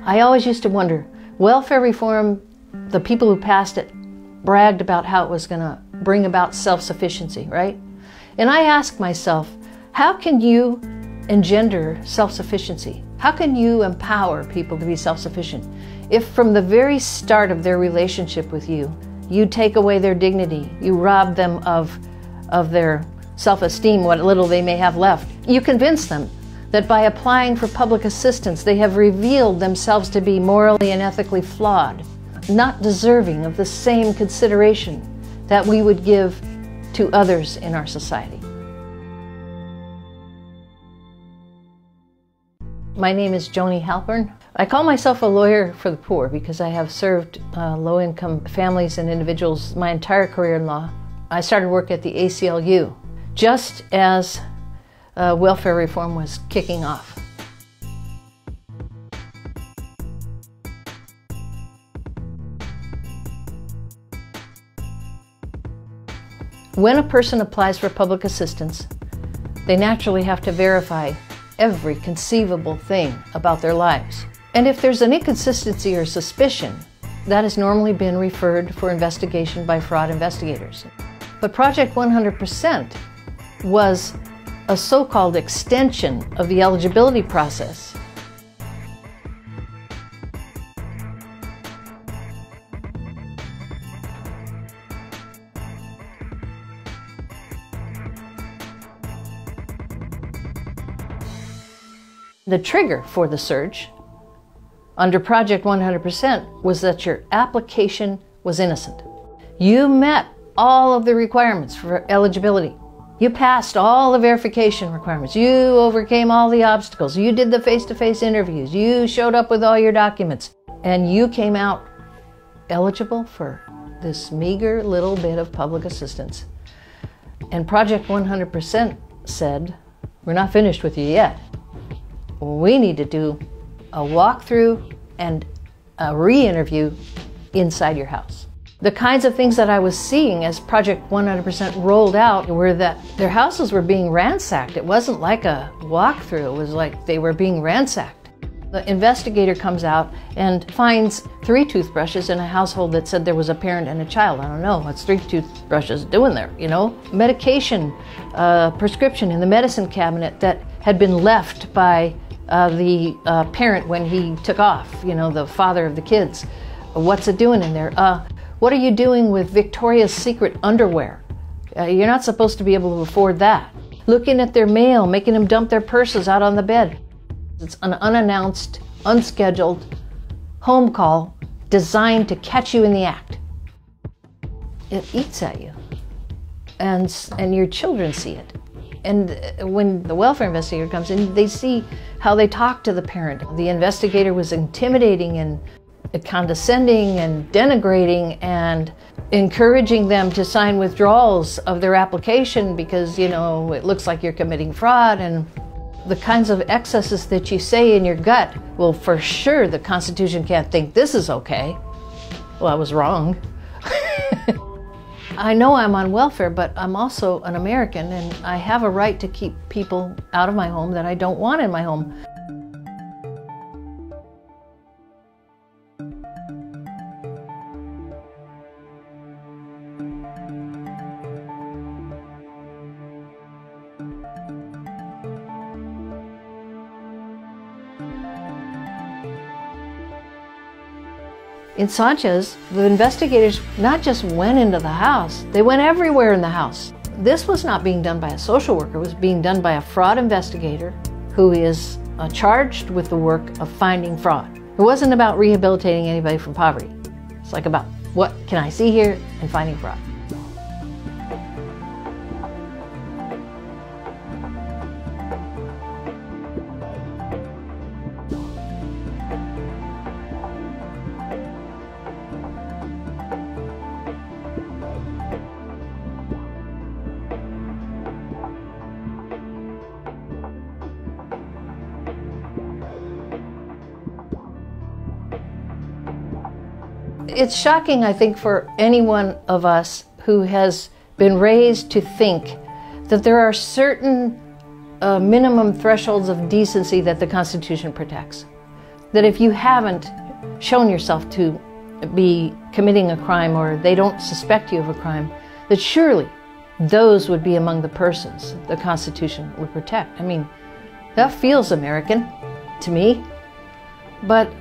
I always used to wonder, welfare reform, the people who passed it bragged about how it was going to bring about self-sufficiency, right? And I ask myself, how can you engender self-sufficiency? How can you empower people to be self-sufficient if from the very start of their relationship with you, you take away their dignity, you rob them of their self-esteem, what little they may have left. You convince them that by applying for public assistance, they have revealed themselves to be morally and ethically flawed, not deserving of the same consideration that we would give to others in our society. My name is Joni Halpern. I call myself a lawyer for the poor because I have served low-income families and individuals my entire career in law. I started work at the ACLU just as welfare reform was kicking off. When a person applies for public assistance, they naturally have to verify every conceivable thing about their lives. And if there's an inconsistency or suspicion, that has normally been referred for investigation by fraud investigators. But Project 100% was a so-called extension of the eligibility process. The trigger for the surge under Project 100% was that your application was innocent. You met all of the requirements for eligibility. You passed all the verification requirements. You overcame all the obstacles. You did the face-to-face interviews. You showed up with all your documents. And you came out eligible for this meager little bit of public assistance. And Project 100% said, we're not finished with you yet. We need to do a walkthrough and a re-interview inside your house. The kinds of things that I was seeing as Project 100% rolled out were that their houses were being ransacked. It wasn't like a walkthrough, it was like they were being ransacked. The investigator comes out and finds 3 toothbrushes in a household that said there was a parent and a child. I don't know, what's 3 toothbrushes doing there, you know? Medication, prescription in the medicine cabinet that had been left by the parent when he took off, you know, the father of the kids. What's it doing in there? What are you doing with Victoria's Secret underwear? You're not supposed to be able to afford that. Looking at their mail, making them dump their purses out on the bed. It's an unannounced, unscheduled home call designed to catch you in the act. It eats at you, and your children see it. And when the welfare investigator comes in, they see how they talk to the parent. The investigator was intimidating and condescending and denigrating and encouraging them to sign withdrawals of their application because, you know, it looks like you're committing fraud, and the kinds of excesses that you say in your gut, well, for sure the Constitution can't think this is okay. Well, I was wrong. I know I'm on welfare, but I'm also an American, and I have a right to keep people out of my home that I don't want in my home. In Sanchez, the investigators not just went into the house, they went everywhere in the house. This was not being done by a social worker, it was being done by a fraud investigator who is charged with the work of finding fraud. It wasn't about rehabilitating anybody from poverty. It's like about what can I see here and finding fraud. It's shocking, I think, for any one of us who has been raised to think that there are certain minimum thresholds of decency that the Constitution protects. that if you haven't shown yourself to be committing a crime, or they don't suspect you of a crime, that surely those would be among the persons the Constitution would protect. I mean, that feels American to me, but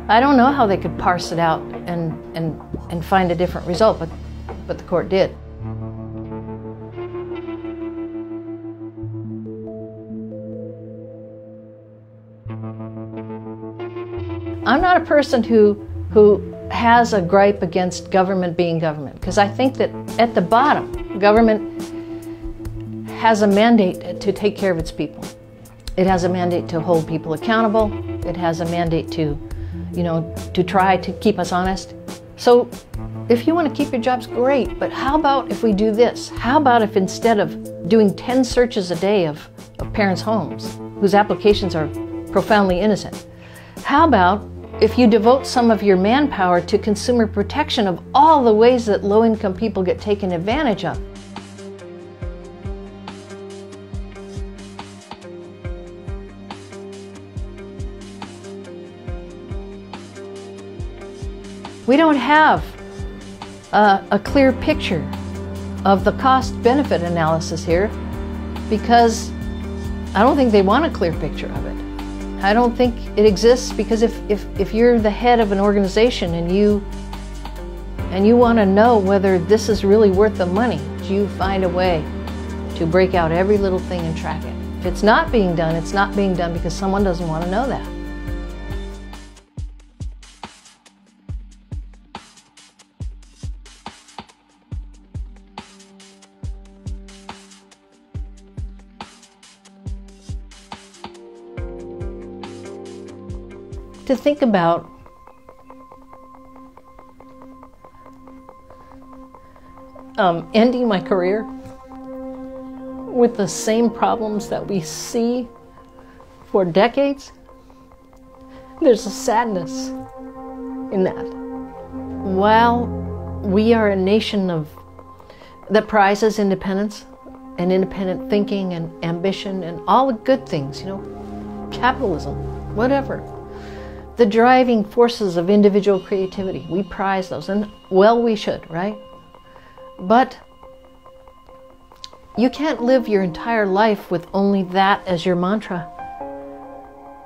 I don't know how they could parse it out and find a different result, but the court did. I'm not a person who has a gripe against government being government, because I think that at the bottom, government has a mandate to take care of its people. It has a mandate to hold people accountable. It has a mandate to, to try to keep us honest. So if you want to keep your jobs, great, but how about if we do this? How about if instead of doing 10 searches a day of parents' homes whose applications are profoundly innocent, how about if you devote some of your manpower to consumer protection of all the ways that low-income people get taken advantage of? We don't have a clear picture of the cost-benefit analysis here, because I don't think they want a clear picture of it. I don't think it exists, because if you're the head of an organization and you want to know whether this is really worth the money, you find a way to break out every little thing and track it. If it's not being done, it's not being done because someone doesn't want to know that. To think about ending my career with the same problems that we see for decades, there's a sadness in that. While we are a nation that prizes independence and independent thinking and ambition and all the good things, capitalism, whatever, the driving forces of individual creativity, we prize those, and well, we should, right? But you can't live your entire life with only that as your mantra.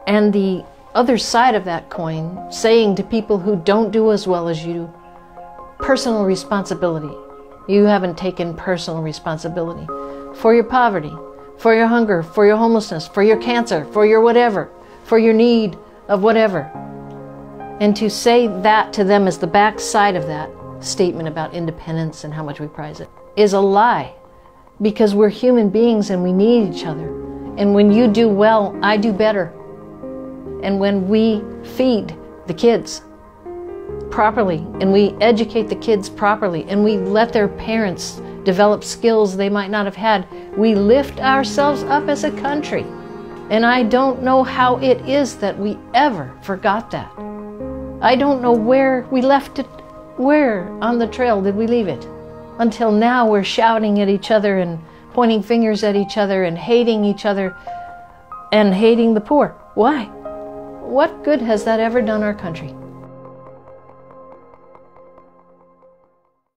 And the other side of that coin, saying to people who don't do as well as you do, personal responsibility. You haven't taken personal responsibility for your poverty, for your hunger, for your homelessness, for your cancer, for your whatever, for your need of whatever. And to say that to them as the backside of that statement about independence and how much we prize it is a lie, because we're human beings and we need each other. And when you do well, I do better. And when we feed the kids properly and we educate the kids properly and we let their parents develop skills they might not have had, we lift ourselves up as a country. And I don't know how it is that we ever forgot that. I don't know where we left it. Where on the trail did we leave it? Until now we're shouting at each other and pointing fingers at each other and hating each other and hating the poor. Why? What good has that ever done our country?